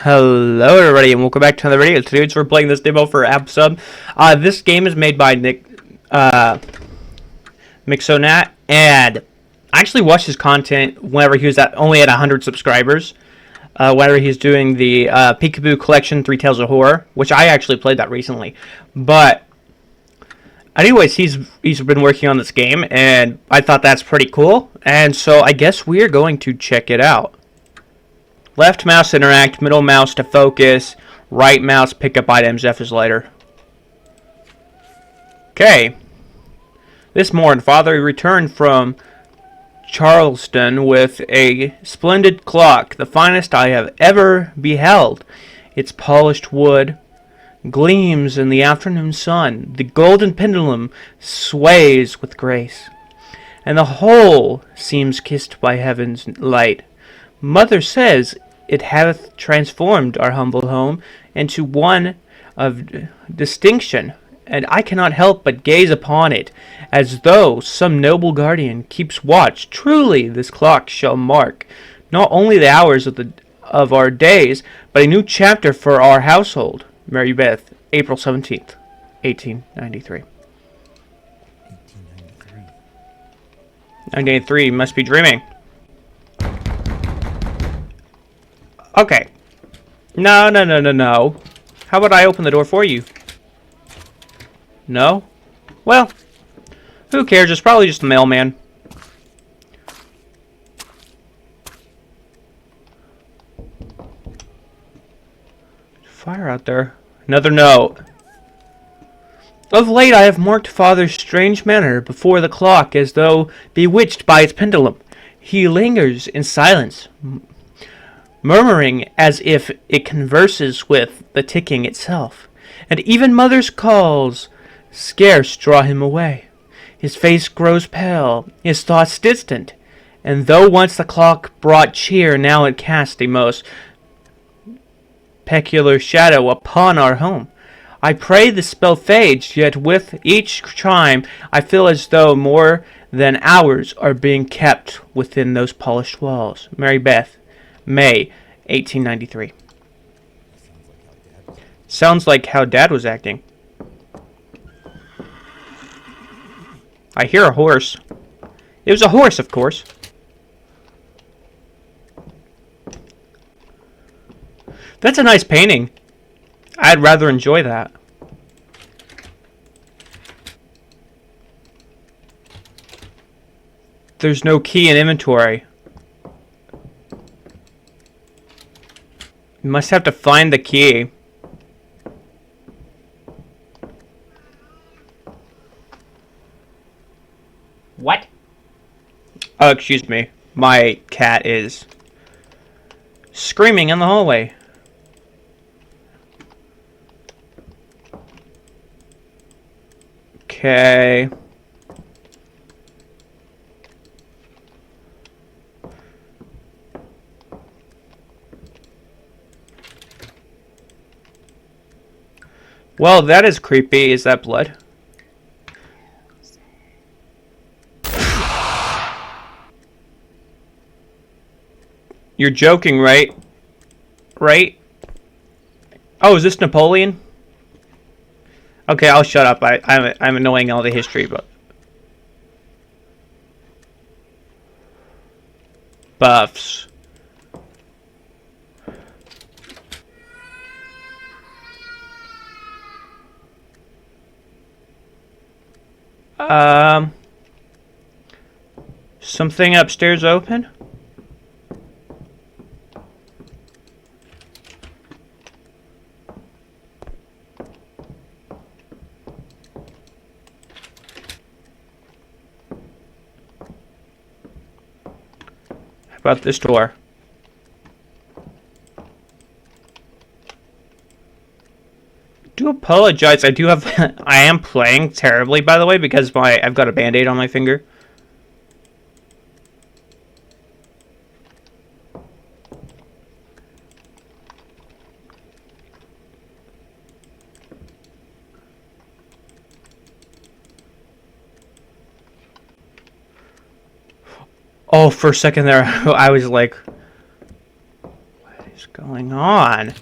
Hello everybody and welcome back to another video. Today we're playing this demo for Absum. This game is made by Nick Mixonat, and I actually watched his content whenever he was only at 100 subscribers. Whenever he's doing the Peekaboo Collection 3 Tales of Horror, which I actually played that recently. But anyways, he's been working on this game and I thought that's pretty cool. And so I guess we are going to check it out. Left mouse interact, middle mouse to focus, right mouse pick up items, F is lighter. Okay. This morning, Father returned from Charleston with a splendid clock, the finest I have ever beheld. Its polished wood gleams in the afternoon sun. The golden pendulum sways with grace, and the whole seems kissed by heaven's light. Mother says it hath transformed our humble home into one of distinction, and I cannot help but gaze upon it, as though some noble guardian keeps watch. Truly, this clock shall mark not only the hours of our days, but a new chapter for our household. Mary Beth, April 17th, 1893. 1983, must be dreaming. Okay. No. How about I open the door for you? No? Well, who cares? It's probably just the mailman. Fire out there. Another note. Of late I have marked Father's strange manner before the clock, as though bewitched by its pendulum. He lingers in silence, murmuring as if it converses with the ticking itself, and even Mother's calls scarce draw him away. His face grows pale, his thoughts distant, and though once the clock brought cheer, now it casts a most peculiar shadow upon our home. I pray the spell fades, yet with each chime I feel as though more than hours are being kept within those polished walls. Mary Beth, May 1893. Sounds like how Dad was acting. I hear a horse. It was a horse, of course. That's a nice painting. I'd rather enjoy that. There's no key in inventory. You must have to find the key. What? Oh, excuse me. My cat is screaming in the hallway. Okay. Well, that is creepy. Is that blood? You're joking, right? Right? Oh, is this Napoleon? Okay, I'll shut up. I'm annoying all the history, but buffs. Something upstairs open? How about this door? Do apologize. I do have I am playing terribly, by the way, because I've got a band-aid on my finger. Oh, for a second there I was like, what is going on?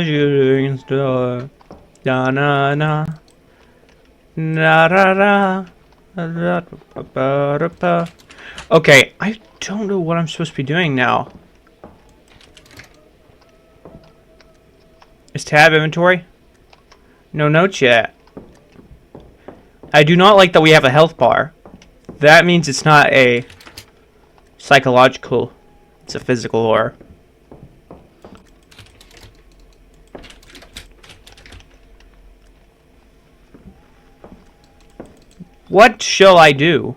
Shooting star, na na na, na ra ra, ra pa pa pa. Okay, I don't know what I'm supposed to be doing now. Is tab inventory? No notes yet. I do not like that we have a health bar. That means it's not a psychological, it's a physical horror. What shall I do?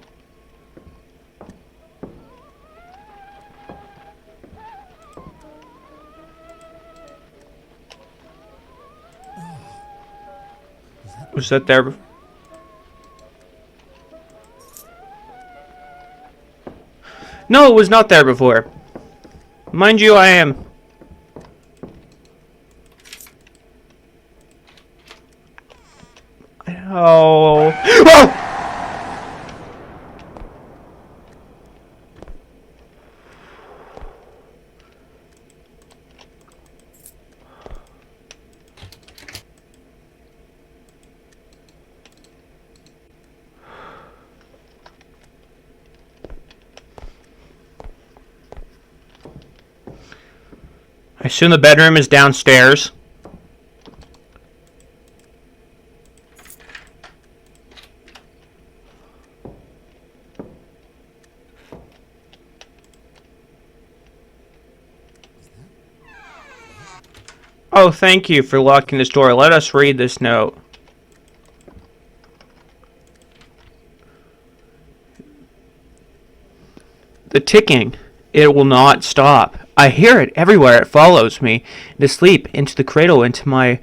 Was that there? No, it was not there before. Mind you, I am. Oh. Oh! I assume the bedroom is downstairs. Oh, thank you for locking this door. Let us read this note. The ticking. It will not stop. I hear it everywhere. It follows me into sleep, into the cradle, into my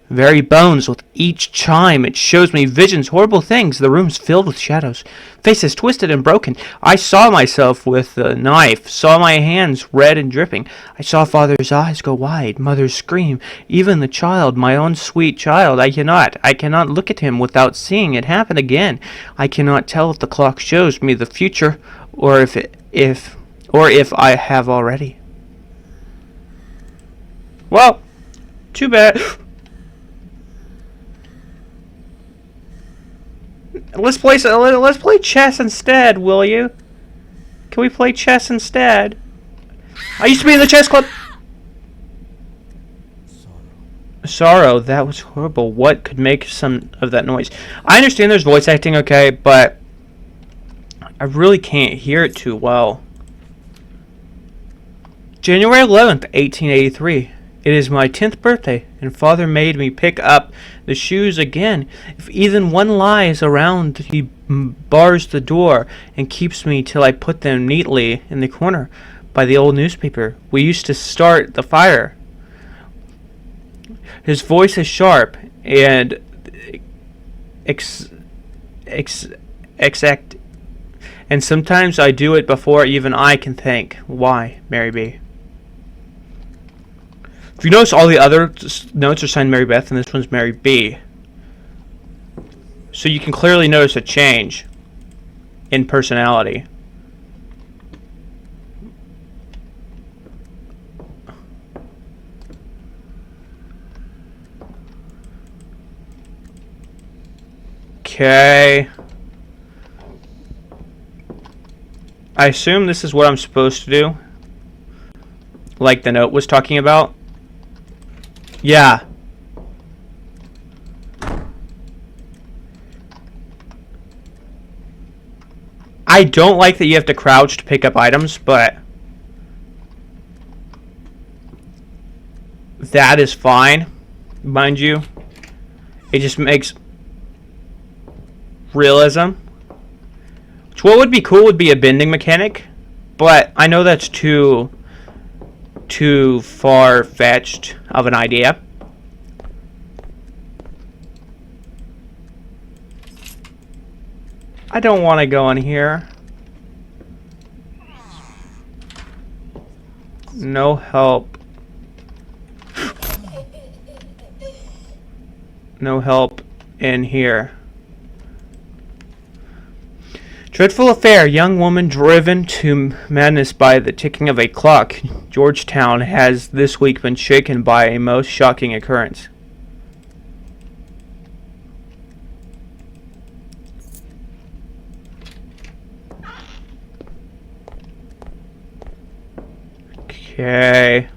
very bones. With each chime, it shows me visions, horrible things. The room's filled with shadows, faces twisted and broken. I saw myself with the knife, saw my hands red and dripping. I saw father's eyes go wide, mother's scream, even the child, my own sweet child. I cannot look at him without seeing it happen again. I cannot tell if the clock shows me the future, or if I have already. Well, too bad. Let's play chess instead, will you? Can we play chess instead? I used to be in the chess club. Sorrow, that was horrible. What could make some of that noise? I understand there's voice acting, okay, but I really can't hear it too well. January 11th, 1883. It is my 10th birthday, and father made me pick up the shoes again. If even one lies around, he bars the door and keeps me till I put them neatly in the corner by the old newspaper. We used to start the fire. His voice is sharp and exact, and sometimes I do it before even I can think. Why, Mary B? If you notice, all the other notes are signed Mary Beth, and this one's Mary B. So you can clearly notice a change in personality. Okay. I assume this is what I'm supposed to do, like the note was talking about. Yeah. I don't like that you have to crouch to pick up items, but that is fine. Mind you, it just makes realism. Which, what would be cool would be a bending mechanic, but I know that's too far-fetched of an idea. I don't want to go in here. No help. No help in here. Dreadful affair. Young woman driven to madness by the ticking of a clock. Georgetown has this week been shaken by a most shocking occurrence. Okay.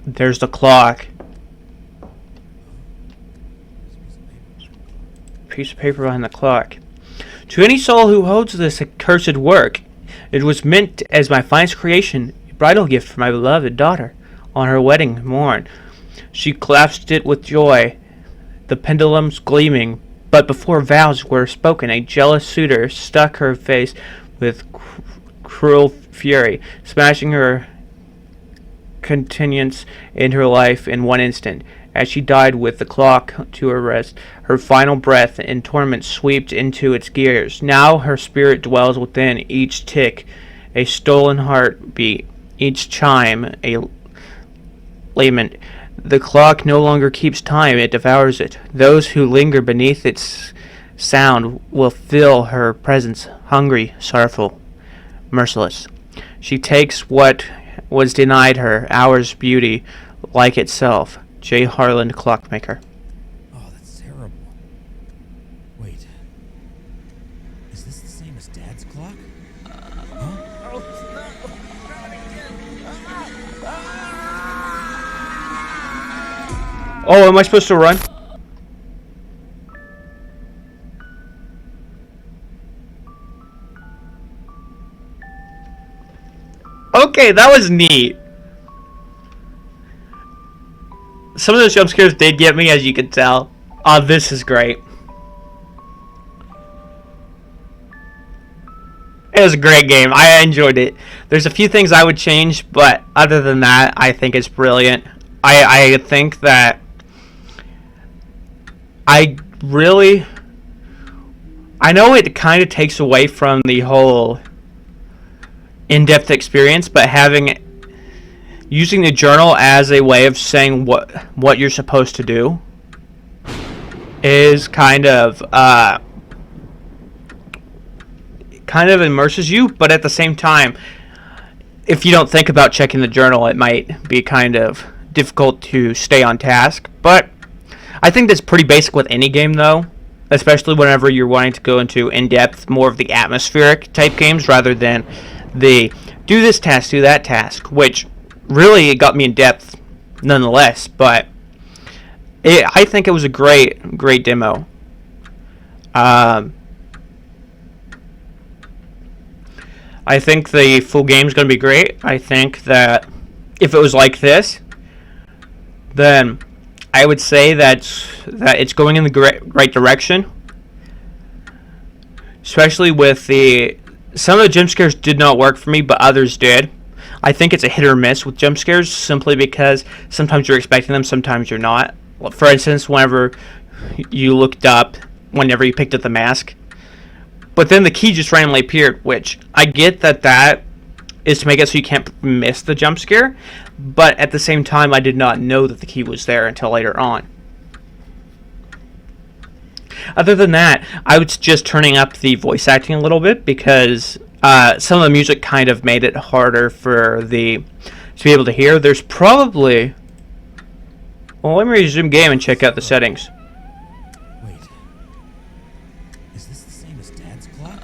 There's the clock. Piece of paper behind the clock. To any soul who holds this accursed work, it was meant as my finest creation, a bridal gift for my beloved daughter on her wedding morn. She clasped it with joy, the pendulums gleaming, but before vows were spoken, a jealous suitor struck her face with cruel fury, smashing her continuance in her life in one instant. As she died with the clock to her rest, her final breath in torment swept into its gears. Now her spirit dwells within each tick, a stolen heartbeat, each chime a lament. The clock no longer keeps time, it devours it. Those who linger beneath its sound will feel her presence, hungry, sorrowful, merciless. She takes what was denied her, hour's beauty, like itself. J. Harland, Clockmaker. Oh, that's terrible. Wait. Is this the same as Dad's clock? Huh? Oh, am I supposed to run? Okay, that was neat. Some of those jump scares did get me, as you can tell. Oh, this is great. It was a great game. I enjoyed it. There's a few things I would change, but other than that, I think it's brilliant. I think that I know it kind of takes away from the whole in-depth experience, but using the journal as a way of saying what you're supposed to do is kind of immerses you, but at the same time, if you don't think about checking the journal, it might be kind of difficult to stay on task. But I think that's pretty basic with any game, though, especially whenever you're wanting to go into in-depth, more of the atmospheric type games rather than the do this task, do that task, which really got me in depth nonetheless. But I think it was a great demo. I think the full game is going to be great. I think that if it was like this, then I would say that it's going in the right direction. Especially with some of the jump scares did not work for me, but others did. I think it's a hit or miss with jump scares, simply because sometimes you're expecting them, sometimes you're not. For instance, whenever you looked up, whenever you picked up the mask, but then the key just randomly appeared, which I get that is to make it so you can't miss the jump scare, but at the same time, I did not know that the key was there until later on. Other than that, I was just turning up the voice acting a little bit, because some of the music kind of made it harder to be able to hear. There's probably... Well, let me resume game and check out the settings. Wait. Is this the same as Dad's clock?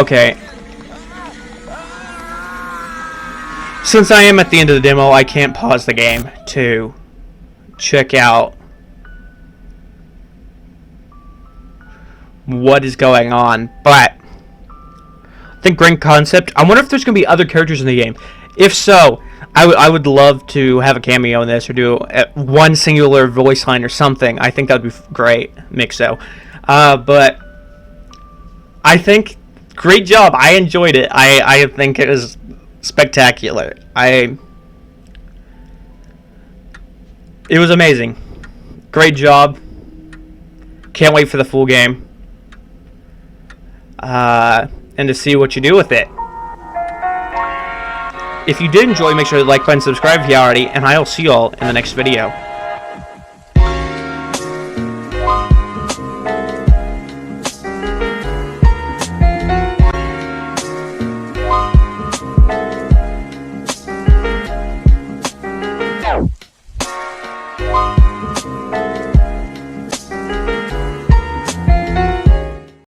Okay. Since I am at the end of the demo, I can't pause the game to check out what is going on, but I think great concept. I wonder if there's going to be other characters in the game. If so, I would love to have a cameo in this, or do one singular voice line or something. I think that would be great, Mixo. But I think great job. I enjoyed it. I think it was spectacular. It was amazing. Great job. Can't wait for the full game. And to see what you do with it. If you did enjoy, make sure to like button, subscribe if you already, and I'll see you all in the next video.